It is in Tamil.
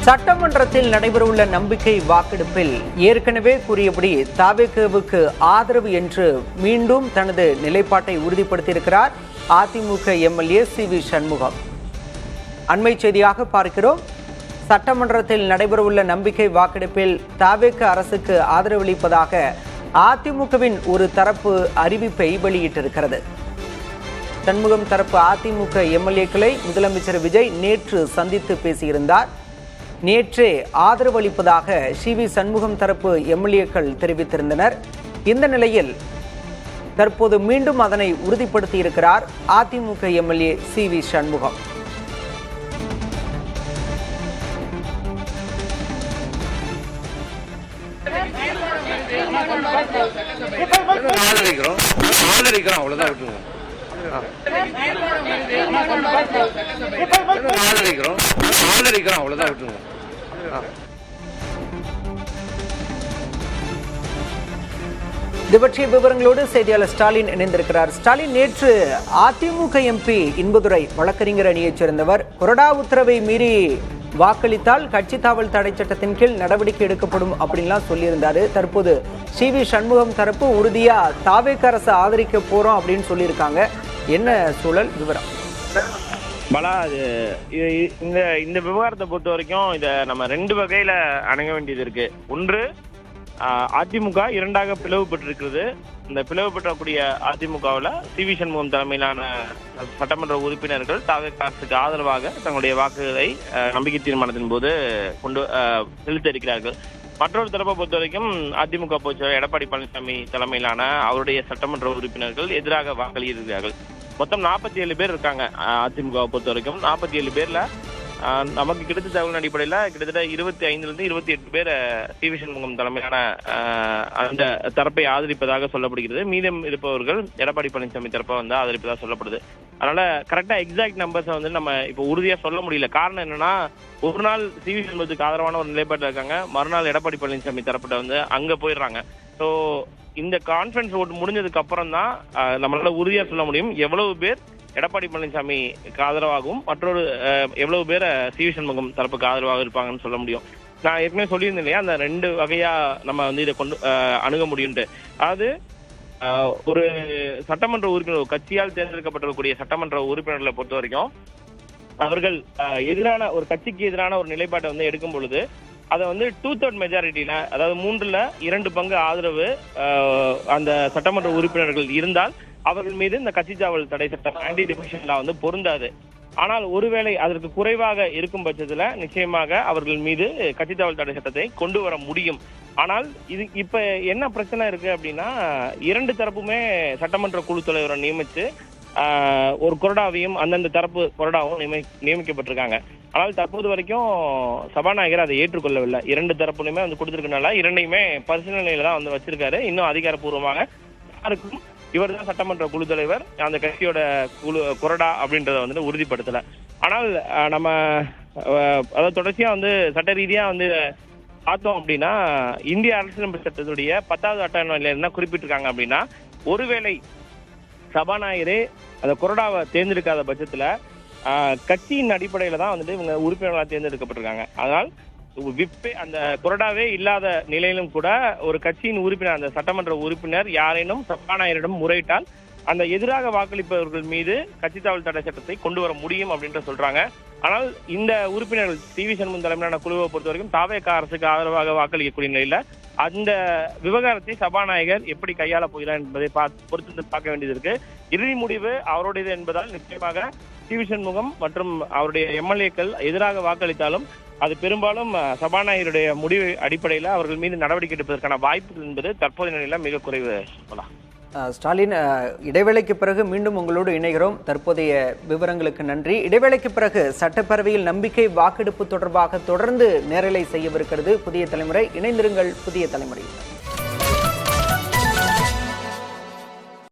சட்டமன்றத்தில் நடைபெறவுள்ள நம்பிக்கை வாக்கெடுப்பில் ஏற்கனவே கூறியபடி தாவேகவுக்கு ஆதரவு என்று மீண்டும் தனது நிலைப்பாட்டை உறுதிப்படுத்தியிருக்கிறார் அதிமுக எம்எல்ஏ சி.வி. சண்முகம். அண்மை செய்தியாக பார்க்கிறோம். சட்டமன்றத்தில் நடைபெறவுள்ள நம்பிக்கை வாக்கெடுப்பில் தாவேக அரசுக்கு ஆதரவளிப்பதாக அதிமுகவின் ஒரு தரப்பு அறிவிப்பை வெளியிட்டிருக்கிறது. சண்முகம் தரப்பு அதிமுக எம்எல்ஏக்களை முதலமைச்சர் விஜய் நேற்று சந்தித்து பேசியிருந்தார். நேற்றே ஆதரவு அளிப்பதாக சி.வி. சண்முகம் தரப்பு எம்எல்ஏக்கள் தெரிவித்திருந்தனர். இந்த நிலையில் தற்போது மீண்டும் அதனை உறுதிப்படுத்தியிருக்கிறார் அதிமுக எம்எல்ஏ சி.வி. சண்முகம். இது பற்றிய விவரங்களோடு செய்தியாளர் ஸ்டாலின் இணைந்திருக்கிறார். ஸ்டாலின், நேற்று அதிமுக எம்பி இன்பதுரை வழக்கறிஞர் அணியைச் சேர்ந்தவர் கொறடா உத்தரவை மீறி வாக்களித்தால் கட்சி தாவல் தடை சட்டத்தின் கீழ் நடவடிக்கை எடுக்கப்படும் அப்படின்லாம் சொல்லியிருந்தாரு. தற்போது சி.வி. சண்முகம் தரப்பு உறுதியா தாவேக அரசு ஆதரிக்க போறோம் அப்படின்னு சொல்லியிருக்காங்க. என்ன சூழல், விவரம்? பலா, இந்த விவகாரத்தை பொறுத்த வரைக்கும் இதை நம்ம ரெண்டு வகையில அணுக வேண்டியது இருக்கு. ஒன்று, அதிமுக இரண்டாக பிளவுபட்டிருக்கிறது. இந்த பிளவுபற்றக்கூடிய அதிமுகவில் சி.வி. சண்முகம் தலைமையிலான சட்டமன்ற உறுப்பினர்கள் தாவேக அரசுக்கு ஆதரவாக தங்களுடைய வாக்குகளை நம்பிக்கை தீர்மானத்தின் போது செலுத்த இருக்கிறார்கள். மற்றொரு தரப்பை பொறுத்த வரைக்கும் அதிமுக பொதுச்செயலாளர் எடப்பாடி பழனிசாமி தலைமையிலான அவருடைய சட்டமன்ற உறுப்பினர்கள் எதிராக வாக்களித்திருக்கிறார்கள். மொத்தம் 47 பேர் இருக்காங்க அதிமுகவை பொறுத்த வரைக்கும். 47 பேர்ல நமக்கு கிடைத்த தகவல் அடிப்படையில் கிட்டத்தட்ட 25லிருந்து 28 பேர் சி.வி. சண்முகம் தலைமையிலான அந்த தரப்பை ஆதரிப்பதாக சொல்லப்படுகிறது. மீதம் இருப்பவர்கள் எடப்பாடி பழனிசாமி தரப்பை ஆதரிப்பதாக சொல்லப்படுது. அதனால கரெக்டா எக்ஸாக்ட் நம்பர்ஸை நம்ம இப்போ உறுதியா சொல்ல முடியல. காரணம் என்னன்னா, ஒரு நாள் சி.வி. சண்முகத்துக்கு ஆதரவான ஒரு நிலைப்பாட்டில் இருக்காங்க, மறுநாள் எடப்பாடி பழனிசாமி தரப்பிட்ட அங்க போயிடுறாங்க. ஸோ இந்த கான்ஃபரன்ஸ் ஓட்டு முடிஞ்சதுக்கு அப்புறம் தான் நம்மளால உறுதியா சொல்ல முடியும் எவ்வளவு பேர் எடப்பாடி பழனிசாமிக்கு ஆதரவாகவும் மற்றொரு எவ்வளவு பேர் சி.வி. சண்முகம் தரப்புக்கு ஆதரவாக இருப்பாங்கன்னு சொல்ல முடியும். நான் ஏற்கனவே சொல்லியிருந்தேன் இல்லையா, அந்த ரெண்டு வகையா நம்ம இதை கொண்டு அணுக முடியும்ட்டு. அதாவது ஒரு சட்டமன்ற உறுப்பினர், கட்சியால் தேர்ந்தெடுக்கப்பட்டிருக்கக்கூடிய சட்டமன்ற உறுப்பினர்களை பொறுத்த வரைக்கும் அவர்கள் எதிரான ஒரு கட்சிக்கு எதிரான ஒரு நிலைப்பாட்டை எடுக்கும் பொழுது அதை 2/3 மெஜாரிட்டியில, அதாவது 3/2 பங்கு ஆதரவு அந்த சட்டமன்ற உறுப்பினர்கள் இருந்தால் அவர்கள் மீது இந்த கட்சி தாவல் தடை சட்டம் ஆன்டி டிஃபெக்ஷன் லா பொருந்தாது. ஆனால் ஒருவேளை அதற்கு குறைவாக இருக்கும் பட்சத்துல நிச்சயமாக அவர்கள் மீது கட்சி தாவல் தடை சட்டத்தை கொண்டு வர முடியும். ஆனால் இது இப்ப என்ன பிரச்சனை இருக்கு அப்படின்னா, இரண்டு தரப்புமே சட்டமன்ற குழு தலைவரை நியமிச்சு ஒரு கொறடாவையும் அந்தந்த தரப்பு கொறடாவும் நியமிக்கப்பட்டிருக்காங்க. ஆனால் தற்போது வரைக்கும் சபாநாயகர் அதை ஏற்றுக்கொள்ளவில்லை. இரண்டு தரப்புலையுமே கொடுத்திருக்கனால இரண்டையுமே பரிசீலனையில தான் வச்சிருக்காரு. இன்னும் அதிகாரப்பூர்வமாக யாருக்கும் இவர் தான் சட்டமன்ற குழு தலைவர், அந்த கட்சியோட குழு கொறடா அப்படின்றத உறுதிப்படுத்தல. ஆனால் நம்ம அதாவது தொடர்ச்சியா சட்ட ரீதியா பார்த்தோம் அப்படின்னா, இந்திய அரசியலமைப்பு சட்டத்துடைய 10வது அட்டவணையில என்ன குறிப்பிட்டிருக்காங்க அப்படின்னா, ஒருவேளை சபாநாயகரே அந்த கொறடாவை தேர்ந்தெடுக்காத பட்சத்துல கட்சியின் அடிப்படையில தான் இவங்க உறுப்பினர்களாக தேர்ந்தெடுக்கப்பட்டிருக்காங்க. அதனால் விப்பே அந்த கொறடாவே இல்லாத நிலையிலும் கூட ஒரு கட்சியின் உறுப்பினர், அந்த சட்டமன்ற உறுப்பினர் யாரேனும் சபாநாயகரிடம் முறையிட்டால் அந்த எதிராக வாக்களிப்பவர்கள் மீது கட்சி தாவல் தடை சட்டத்தை கொண்டு வர முடியும் அப்படின்ற சொல்றாங்க. ஆனால் இந்த உறுப்பினர்கள் சி.வி. சண்முகம் தலைமையிலான குழுவை பொறுத்த வரைக்கும் தாவேக அரசுக்கு ஆதரவாக வாக்களிக்கக்கூடிய நிலையில அந்த விவகாரத்தை சபாநாயகர் எப்படி கையாள போகிறார் என்பதை பொறுத்து பார்க்க வேண்டியது இருக்கு. இறுதி முடிவு அவருடையது என்பதால் நிச்சயமாக சி.வி. சண்முகம் மற்றும் அவருடைய எம்எல்ஏக்கள் எதிராக வாக்களித்தாலும் அது பெரும்பாலும் சபாநாயகருடைய முடிவு அடிப்படையில் அவர்கள் மீது நடவடிக்கை எடுப்பதற்கான வாய்ப்புகள் என்பது தற்போதைய நிலையில மிக குறைவு. ஸ்டாலின், இடைவேளைக்கு பிறகு மீண்டும் உங்களோடு இணைகிறோம். தற்போதைய விவரங்களுக்கு நன்றி. இடைவேளைக்கு பிறகு சட்டப்பேரவையில் நம்பிக்கை வாக்கெடுப்பு தொடர்பாக தொடர்ந்து நேரலை செய்யவிருக்கிறது புதிய தலைமுறை. இணைந்திருங்கள் புதிய தலைமுறை.